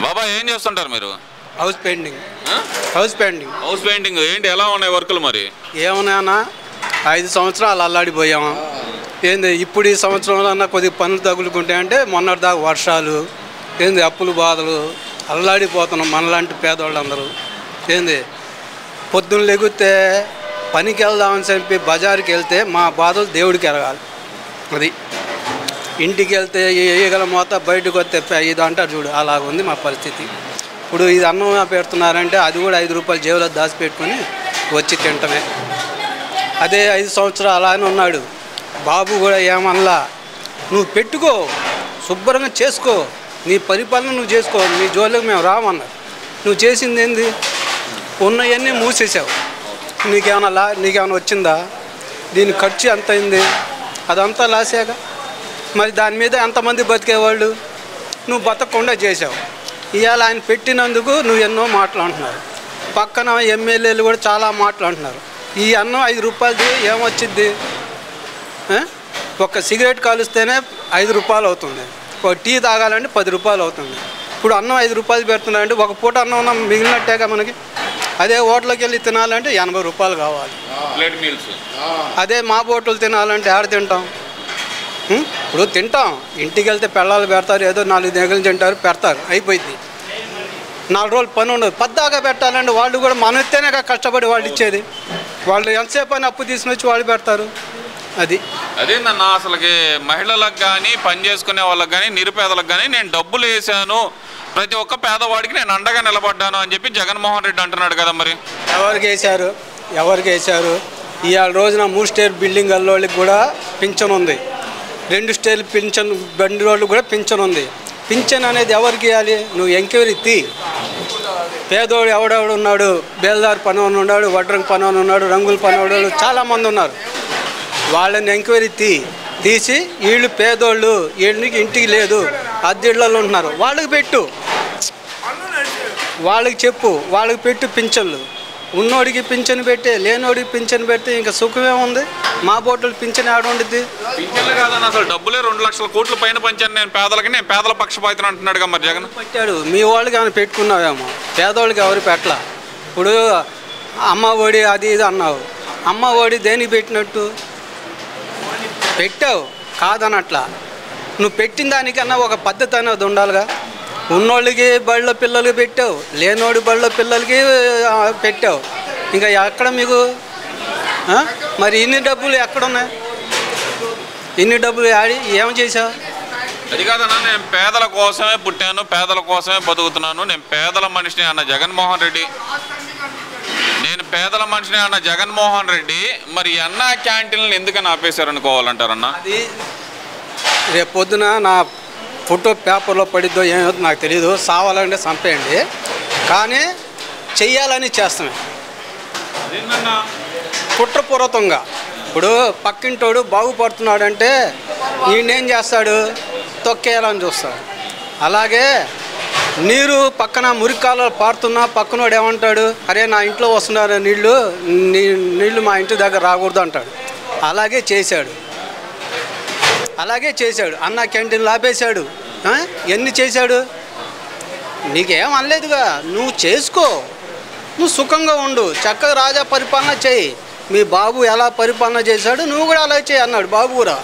బాబా ఏం చేస్తుంటారు మీరు? House painting. హౌస్ పెయింటింగ్ ఏంటి, ఎలా ఉన్నాయి వర్కులు మరి? ఏమన్నా 5 సంవత్సరాలు అల్లాడిపోయాము. ఏంది ఇప్పుడు ఈ సంవత్సరంలో అన్నా కొద్దిగా పనులు తగులుకుంటే అంటే మొన్నటిదాకా వర్షాలు, ఏంది అప్పులు బాధలు, అల్లాడిపోతున్నాం మనలాంటి పేదవాళ్ళందరూ. ఏంది పొద్దున్న లెగితే పనికి వెళ్దామని చెప్పి బజారుకి వెళ్తే మా బాధలు దేవుడికి ఎరగాలి. అది ఇంటికి వెళ్తే ఈగల మోత, బయటకు వస్తే ఇది అంటారు చూడు, అలాగుంది మా పరిస్థితి. ఇప్పుడు ఇది అన్నం పెడుతున్నారంటే అది కూడా 5 రూపాయలు జేబులో దాచిపెట్టుకొని వచ్చి తింటమే. అదే 5 సంవత్సరాలు అలానే ఉన్నాడు బాబు కూడా. ఏమనలా, నువ్వు పెట్టుకో, శుభ్రంగా చేసుకో, నీ పరిపాలన నువ్వు చేసుకో, నీ జోలికి మేము రామన్నారు. నువ్వు చేసింది ఏంది? ఉన్నవన్నీ మూసేసావు. నీకేమైనా వచ్చిందా? దీని ఖర్చు ఎంత అయింది? అదంతా లాసాక మరి దాని మీద ఎంతమంది బతికేవాళ్ళు? నువ్వు బతకకుండా చేసావు. ఇవాళ ఆయన పెట్టినందుకు నువ్వు ఎన్నో మాట్లాడుతున్నారు. పక్కన ఎమ్మెల్యేలు కూడా చాలా మాట్లాడుతున్నారు. ఈ అన్నం 5 రూపాయలది ఏమొచ్చింది? ఒక సిగరెట్ కాలుస్తేనే 5 రూపాయలు అవుతుంది. ఒక టీ తాగాలంటే 10 రూపాయలు అవుతుంది. ఇప్పుడు అన్నం 5 రూపాయలు పెడుతున్నారంటే ఒక పూట అన్నం మిగిలినట్టేగా మనకి. అదే హోటల్కి వెళ్ళి తినాలంటే 80 రూపాయలు కావాలి ప్లేట్ మీల్స్. అదే మా హోటల్ తినాలంటే ఆడ తింటాం. ఇప్పుడు తింటాం, ఇంటికి వెళ్తే పెళ్ళాలు పెడతారు, ఏదో 4 దగ్గర తింటారు, పెడతారు, అయిపోయింది. 4 రోజులు పని ఉండదు. పద్దాగా పెట్టాలంటే వాళ్ళు కూడా మనం ఇస్తేనే కష్టపడి వాళ్ళు ఇచ్చేది. వాళ్ళు ఎంతసేపు అని అప్పు తీసుకుని వచ్చి వాళ్ళు పెడతారు. అదేందన్నా అసలుకి మహిళలకు కానీ, పని చేసుకునే వాళ్ళకి కానీ, నిరుపేదలకు కానీ నేను డబ్బులు వేసాను, ప్రతి ఒక్క పేదవాడికి నేను అండగా నిలబడ్డాను అని చెప్పి జగన్మోహన్ రెడ్డి అంటున్నాడు కదా. మరి ఎవరికి వేశారు? ఇవాళ రోజున 3 స్టేర్ బిల్డింగ్ వాళ్ళకి కూడా పింఛన్ ఉంది, 2 స్టేర్ పింఛన్ బండి వాళ్ళు కూడా పింఛన్ ఉంది. పింఛన్ అనేది ఎవరికి ఇవ్వాలి? నువ్వు ఎంక్వైరీ తీ. పేదోడు ఎవడెవడు ఉన్నాడు, బేల్దారు పనవని ఉన్నాడు, వడ్రంగి పనవని ఉన్నాడు, రంగుల పనవాడు చాలామంది ఉన్నారు. వాళ్ళని ఎంక్వైరీ తీసి వీళ్ళు పేదోళ్ళు, వీళ్ళకి ఇంటికి లేదు, అద్దెళ్ళలో ఉంటున్నారు, వాళ్ళకి పెట్టు, వాళ్ళకి చెప్పు, వాళ్ళకి పెట్టు పింఛన్లు. ఉన్నోడికి పింఛన్ పెట్టే, లేనోడికి పింఛన్ పెడితే ఇంకా సుఖమేముంది? మా బోట్లు పింఛన్ ఆడ ఉండిద్ది. పింఛన్లు కాదని అసలు డబ్బులే 2 లక్షల కోట్ల పైన పంచాను నేను పేదలకి, నేను పేదల పక్షపాతం అంటున్నాడుగా మరి జగన్. పెట్టాడు. మీ వాళ్ళకి ఏమైనా పెట్టుకున్నావేమో, పేదోళ్ళకి ఎవరు పెట్టలా. ఇప్పుడు అమ్మ ఒడి అది ఇది అన్నావు, అమ్మ ఒడి దేనికి పెట్టినట్టు? పెట్టావు కాదనట్లా. నువ్వు పెట్టిన దానికన్నా ఒక పద్ధతి అనేది ఉండాలిగా. ఉన్నోళ్ళకి బళ్ళ పిల్లలకి పెట్టావు, లేనోడి బళ్ళ పిల్లలకి పెట్టావు, ఇంకా ఎక్కడ మీకు? మరి ఇన్ని డబ్బులు ఎక్కడున్నాయి? ఇన్ని డబ్బులు ఆడి ఏం చేసావు? అది కాదన్నా, నేను పేదల కోసమే పుట్టాను, పేదల కోసమే బతుకుతున్నాను, నేను పేదల మనిషిని అన్న జగన్మోహన్ రెడ్డి, మరి అన్న క్యాంటీన్లు ఎందుకని ఆపేశారు అనుకోవాలంటారన్నా? అది రేపు పొద్దున నా ఫోటో పేపర్లో పడిద్దో ఏమవుతుందో నాకు తెలియదు. సావాలంటే చంపేయండి, కానీ చెయ్యాలని చేస్తామే కుట్రపూర్వకంగా. ఇప్పుడు పక్కింటోడు బాగుపడుతున్నాడంటే ఈయనేం చేస్తాడు? తొక్కేయాలని చూస్తాడు. అలాగే నీరు పక్కన మురికాలలో పారుతున్నా పక్కనోడు ఏమంటాడు? అరే నా ఇంట్లో వస్తున్నారు నీళ్ళు మా ఇంటి దగ్గర రాకూడదు అంటాడు. అలాగే చేశాడు. అన్న క్యాంటీన్లు ఆపేశాడు. ఎన్ని చేశాడు? నీకేం అనలేదుగా. నువ్వు చేసుకో, నువ్వు సుఖంగా ఉండు, చక్కగా రాజా పరిపాలన చేయి. మీ బాబు ఎలా పరిపాలన చేశాడు నువ్వు కూడా అలా చేయి అన్నాడు బాబు కూడా.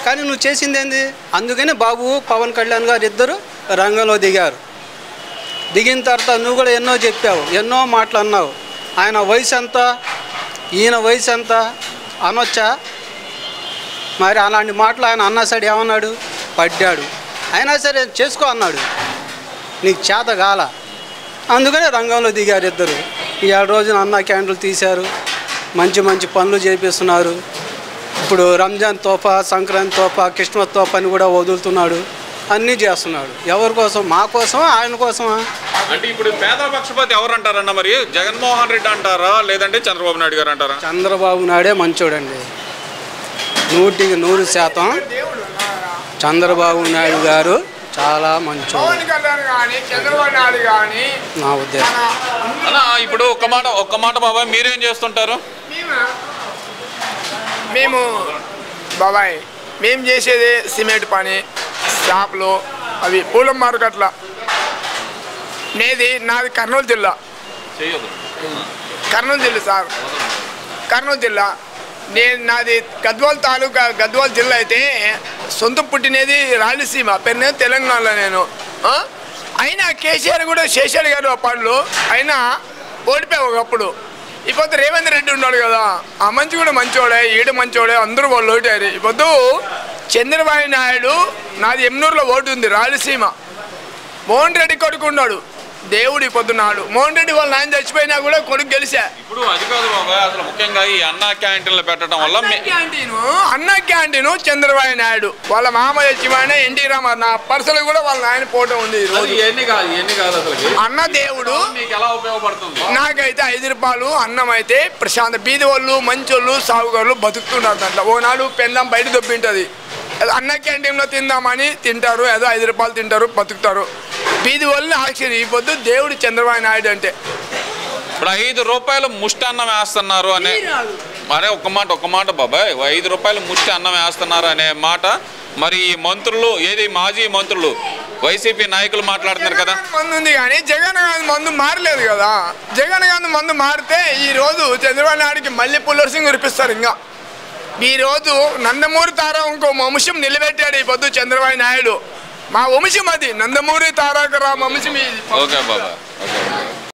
కానీ నువ్వు చేసింది ఏంది? అందుకని బాబు, పవన్ కళ్యాణ్ గారు ఇద్దరు రంగంలో దిగిన తర్వాత నువ్వు కూడా ఎన్నో చెప్పావు, ఎన్నో మాటలు అన్నావు. ఆయన వయసు ఎంత, ఈయన వయసు ఎంత అనొచ్చా? మరి అలాంటి మాటలు ఆయన అన్నా సరే ఏమన్నాడు? పడ్డాడు. అయినా సరే చేసుకో అన్నాడు. నీకు చేత కాల, అందుకనే రంగంలో దిగారు ఇద్దరు. ఈ 7 రోజున అన్న క్యాంటీన్లు తీశారు, మంచి పనులు చేపిస్తున్నారు. ఇప్పుడు రంజాన్ తోఫా, సంక్రాంతి తోఫా, క్రిస్మస్ తోఫా అని కూడా వదులుతున్నాడు, అన్నీ చేస్తున్నాడు. ఎవరి కోసం? మా కోసమా, ఆయన కోసమా? అంటే ఇప్పుడు పేదల పక్షపాతి ఎవరు అంటారన్న? మరి జగన్మోహన్ రెడ్డి అంటారా, లేదంటే చంద్రబాబు నాయుడు గారు అంటారా? చంద్రబాబు నాయుడే మంచోడండి, 100% చంద్రబాబు నాయుడు గారు చాలా మంచోడు నా ఉద్దేశం. ఇప్పుడు ఒక్క మాట బాబాయ్, మీరేం చేస్తుంటారు? మేము బాబాయ్ మేము చేసేది సిమెంట్ పని, షాప్లో, అవి పూల మార్కెట్ల నాది కర్నూలు జిల్లా. చేయదు. కర్నూలు జిల్లా సార్, కర్నూలు జిల్లా. నాది గద్వాల్ తాలూకా, గద్వాల్ జిల్లా. అయితే సొంత పుట్టినది రాయలసీమ, పెరిగినది తెలంగాణలో నేను. అయినా కేసీఆర్ కూడా శేషాడు గారు ఆ పనులు అయినా ఓడిపోయావు ఒకప్పుడు. ఇప్పుడు రేవంత్ రెడ్డి ఉన్నాడు కదా, ఆ మంచి కూడా మంచోడే, ఈడు మంచోడే, అందరూ వాళ్ళు ఓటారు. ఇప్పుడు చంద్రబాబు నాయుడు, నాది ఎమ్నూరులో ఓటు ఉంది, రాయలసీమ. మోహన్ రెడ్డి కొడుకు ఉన్నాడు, దేవుడి పొద్దున్నాడు. మోహన్ రెడ్డి వాళ్ళ నాయన చచ్చిపోయినా కూడా కొడుకు గెలిచా. ఇప్పుడు అది కాదు బాబాయ్, అసలు ముఖ్యంగా ఈ అన్నా క్యాంటీన్లు పెట్టడం వల్ల అన్నా క్యాంటీన్ చంద్రబాబు నాయుడు వాళ్ళ మామ చచ్చిపోయినా ఎన్టీ రామారావు, నా పర్సలు కూడా వాళ్ళ నాయన ఫోటో ఉంది. అన్న దేవుడు ఎలా ఉపయోగపడుతుంది? నాకైతే 5 రూపాయలు అన్నం అయితే ప్రశాంత, బీది వాళ్ళు మంచోళ్ళు సాగుగారులు బతుకుతున్నారు. దాంట్లో ఓనాడు పెందాం బయట దొబ్బింటుంది. అన్న క్యాంటీన్లో తిందామని తింటారు, ఏదో 5 రూపాయలు తింటారు, బతుకుతారు. బీది వాళ్ళు ఆశ్చర్యం. ఈ పొద్దు దేవుడు చంద్రబాబు నాయుడు అంటే. ఇప్పుడు 5 రూపాయలు ముష్టి అన్నం వేస్తున్నారు అనే, మరే ఒక్క మాట బాబాయ్, 5 రూపాయలు ముష్టి అన్నం వేస్తున్నారు అనే మాట మరి ఈ మంత్రులు, ఏది మాజీ మంత్రులు వైసీపీ నాయకులు మాట్లాడుతున్నారు కదా. మందు ఉంది కానీ జగన్ గాంధీ మందు మారలేదు కదా. జగన్ గాంధీ మందు మారితే ఈ రోజు చంద్రబాబు నాయుడికి మళ్ళీ పుల్లర్సింగ్ కురిపిస్తారు. ఇంకా ఈరోజు నందమూరి తార ఇంకో వంశం నిలబెట్టాడు ఈ పొద్దు చంద్రబాబు నాయుడు. మా వంశం అది, నందమూరి తారక రామ వంశం. ఓకే బాబా, ఓకే.